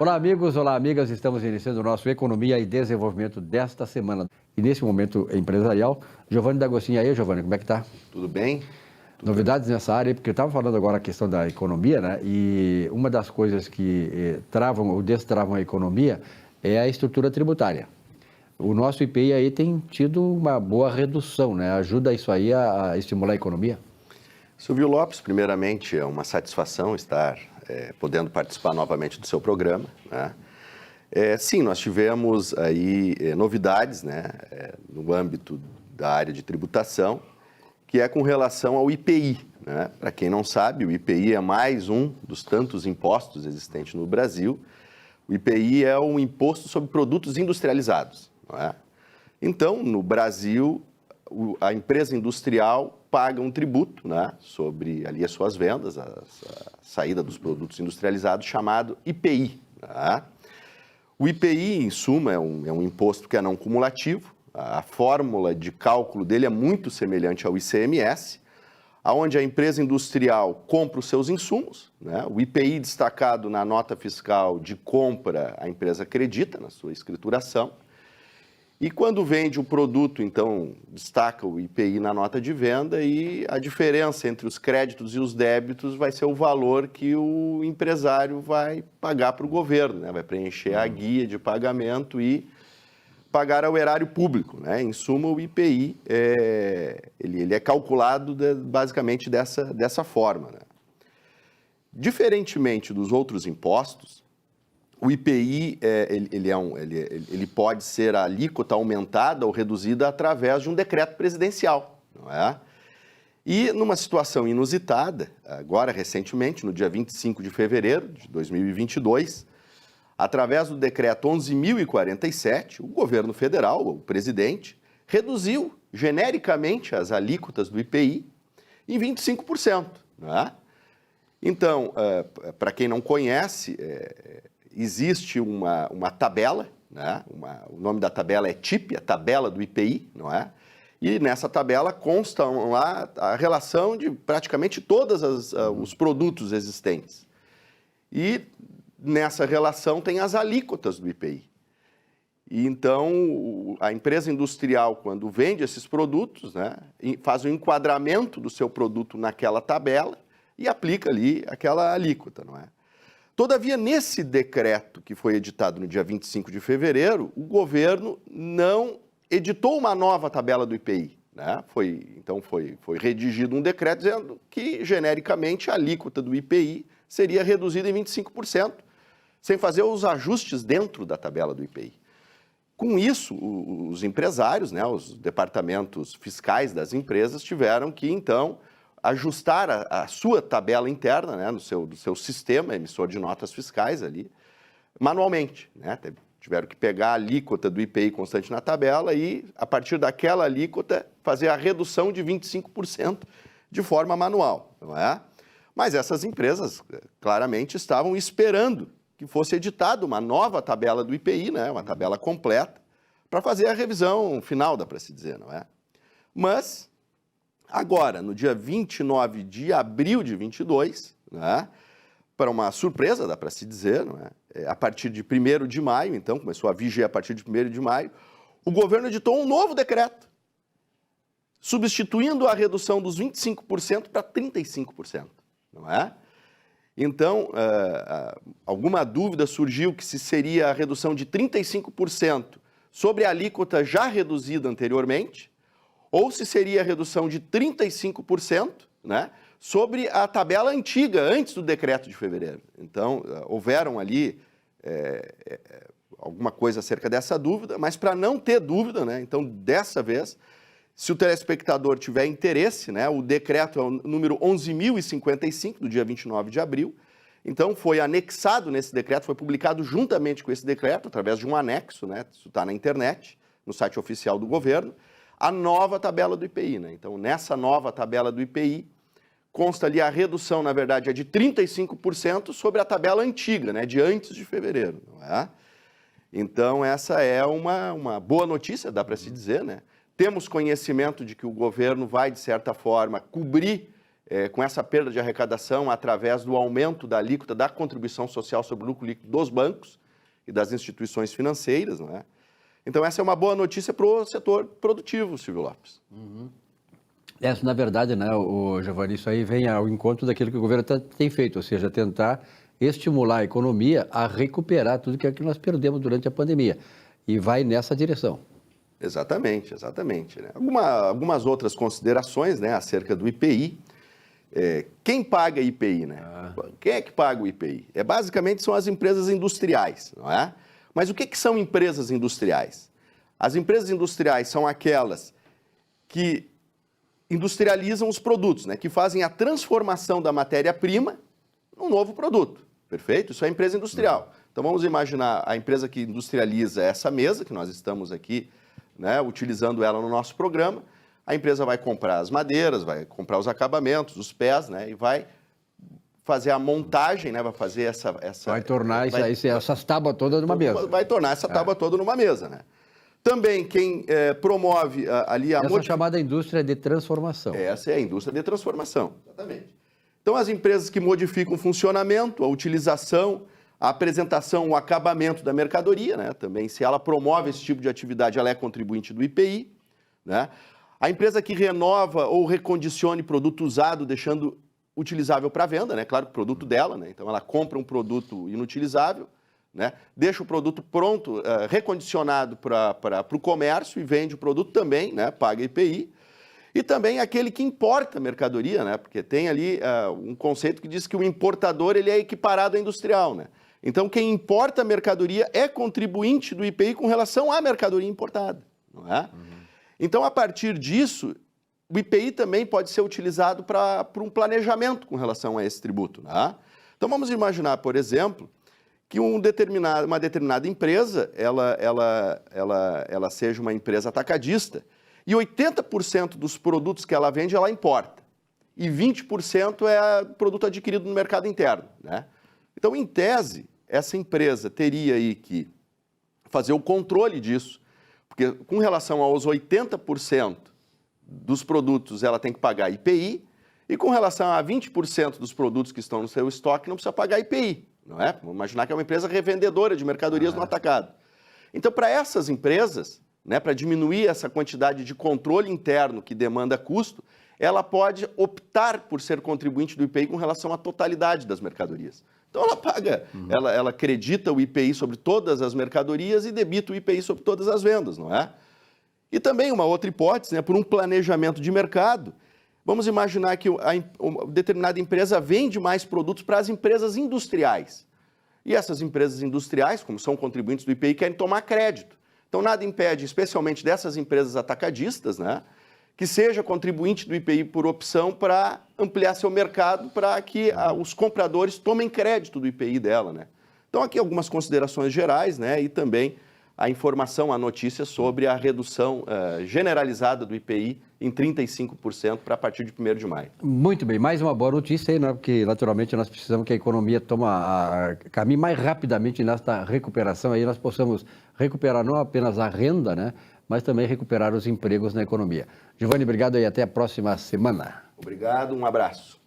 Olá, amigos, olá, amigas. Estamos iniciando o nosso Economia e Desenvolvimento desta semana. E nesse momento empresarial, Giovanni D'Agostinho. Aí, Giovanni, como é que tá? Tudo bem? Novidades nessa área, porque eu estava falando agora a questão da economia, né? E uma das coisas que travam ou destravam a economia é a estrutura tributária. O nosso IPI aí tem tido uma boa redução, né? Ajuda isso aí a estimular a economia? Silvio Lopes, primeiramente, é uma satisfação estar podendo participar novamente do seu programa, né? Sim, nós tivemos aí novidades, né, no âmbito da área de tributação, que é com relação ao IPI, né? Para quem não sabe, o IPI é mais um dos tantos impostos existentes no Brasil. O IPI é o Imposto sobre Produtos Industrializados, não é? Então, no Brasil, a empresa industrial paga um tributo, né, sobre ali as suas vendas, a saída dos produtos industrializados, chamado IPI. Né? O IPI, em suma, é um imposto que é não cumulativo. A fórmula de cálculo dele é muito semelhante ao ICMS, onde a empresa industrial compra os seus insumos, né? O IPI destacado na nota fiscal de compra, a empresa acredita na sua escrituração. E quando vende o produto, então, destaca o IPI na nota de venda e a diferença entre os créditos e os débitos vai ser o valor que o empresário vai pagar para o governo, né? Vai preencher a guia de pagamento e pagar ao erário público, né? Em suma, o IPI ele é calculado basicamente dessa forma, né? Diferentemente dos outros impostos, o IPI ele pode ser a alíquota aumentada ou reduzida através de um decreto presidencial, não é? E numa situação inusitada, agora recentemente, no dia 25 de fevereiro de 2022, através do decreto 11.047, o governo federal, o presidente, reduziu genericamente as alíquotas do IPI em 25%, não é? Então, para quem não conhece, existe uma tabela, né? O nome da tabela é TIP, a tabela do IPI, não é? E nessa tabela constam lá a relação de praticamente todos os produtos existentes. E nessa relação tem as alíquotas do IPI. E então, a empresa industrial, quando vende esses produtos, né, faz o enquadramento do seu produto naquela tabela e aplica ali aquela alíquota, não é? Todavia, nesse decreto que foi editado no dia 25 de fevereiro, o governo não editou uma nova tabela do IPI, né? Então foi redigido um decreto dizendo que, genericamente, a alíquota do IPI seria reduzida em 25%, sem fazer os ajustes dentro da tabela do IPI. Com isso, os empresários, né, os departamentos fiscais das empresas tiveram que, então, ajustar a sua tabela interna, né, do seu sistema emissor de notas fiscais ali, manualmente, né? Tiveram que pegar a alíquota do IPI constante na tabela e, a partir daquela alíquota, fazer a redução de 25% de forma manual, não é? Mas essas empresas, claramente, estavam esperando que fosse editada uma nova tabela do IPI, né, uma tabela completa, para fazer a revisão final, dá para se dizer, não é? Mas agora, no dia 29 de abril de 22, né, para uma surpresa, dá para se dizer, não é? A partir de 1º de maio, então, começou a viger a partir de 1º de maio, o governo editou um novo decreto, substituindo a redução dos 25% para 35%, não é? Então, alguma dúvida surgiu que se seria a redução de 35% sobre a alíquota já reduzida anteriormente, ou se seria a redução de 35%, né, sobre a tabela antiga, antes do decreto de fevereiro. Então, houveram ali alguma coisa acerca dessa dúvida, mas para não ter dúvida, né, então, dessa vez, se o telespectador tiver interesse, né, o decreto é o número 11.055, do dia 29 de abril, então foi anexado nesse decreto, foi publicado juntamente com esse decreto, através de um anexo, né, isso está na internet, no site oficial do governo, a nova tabela do IPI, né? Então, nessa nova tabela do IPI, consta ali a redução, na verdade, é de 35% sobre a tabela antiga, né, de antes de fevereiro, não é? Então, essa é uma boa notícia, dá para se dizer, né? Temos conhecimento de que o governo vai, de certa forma, cobrir com essa perda de arrecadação através do aumento da alíquota da contribuição social sobre o lucro líquido dos bancos e das instituições financeiras, não é? Então, essa é uma boa notícia para o setor produtivo, Silvio Lopes. Essa, na verdade, né, Giovanni, isso aí vem ao encontro daquilo que o governo tem feito, ou seja, tentar estimular a economia a recuperar tudo que nós perdemos durante a pandemia. E vai nessa direção. Exatamente, exatamente. Né? Algumas outras considerações, né, acerca do IPI. Quem paga IPI, né? Quem é que paga o IPI? Basicamente são as empresas industriais, não é? Mas o que são empresas industriais? As empresas industriais são aquelas que industrializam os produtos, né? Que fazem a transformação da matéria-prima num novo produto, perfeito? Isso é empresa industrial. Então vamos imaginar a empresa que industrializa essa mesa, que nós estamos aqui, né, utilizando ela no nosso programa. A empresa vai comprar as madeiras, vai comprar os acabamentos, os pés, né, e vai fazer a montagem, né, vai fazer essa vai tornar essas tábuas todas numa mesa. Vai tornar essa tábua toda numa mesa, né? Também quem promove ali a... Essa chamada indústria de transformação. Essa é a indústria de transformação, exatamente. Então, as empresas que modificam o funcionamento, a utilização, a apresentação, o acabamento da mercadoria, né? Também, se ela promove esse tipo de atividade, ela é contribuinte do IPI, né? A empresa que renova ou recondicione produto usado, deixando utilizável para venda, né? Claro, o produto dela, né? Então, ela compra um produto inutilizável, né? Deixa o produto pronto, recondicionado para o comércio e vende o produto também, né? Paga IPI. E também aquele que importa mercadoria, né? Porque tem ali um conceito que diz que o importador ele é equiparado ao industrial, né? Então, quem importa a mercadoria é contribuinte do IPI com relação à mercadoria importada, não é? Então, a partir disso, o IPI também pode ser utilizado para um planejamento com relação a esse tributo, né? Então, vamos imaginar, por exemplo, que uma determinada empresa, ela seja uma empresa atacadista e 80% dos produtos que ela vende, ela importa. E 20% é produto adquirido no mercado interno, né? Então, em tese, essa empresa teria aí que fazer o controle disso, porque com relação aos 80% dos produtos, ela tem que pagar IPI, e com relação a 20% dos produtos que estão no seu estoque, não precisa pagar IPI, não é? Vamos imaginar que é uma empresa revendedora de mercadorias no atacado. Então, para essas empresas, né, para diminuir essa quantidade de controle interno que demanda custo, ela pode optar por ser contribuinte do IPI com relação à totalidade das mercadorias. Então, ela paga, ela acredita o IPI sobre todas as mercadorias e debita o IPI sobre todas as vendas, não é? E também uma outra hipótese, né, por um planejamento de mercado. Vamos imaginar que uma determinada empresa vende mais produtos para as empresas industriais. E essas empresas industriais, como são contribuintes do IPI, querem tomar crédito. Então, nada impede, especialmente dessas empresas atacadistas, né, que seja contribuinte do IPI por opção para ampliar seu mercado, para que os compradores tomem crédito do IPI dela, né? Então, aqui algumas considerações gerais, né, e também a informação, a notícia sobre a redução generalizada do IPI em 35% para a partir de 1º de maio. Muito bem, mais uma boa notícia aí, né? Porque naturalmente nós precisamos que a economia caminhe mais rapidamente nesta recuperação, aí nós possamos recuperar não apenas a renda, né, mas também recuperar os empregos na economia. Giovanni, obrigado e até a próxima semana. Obrigado, um abraço.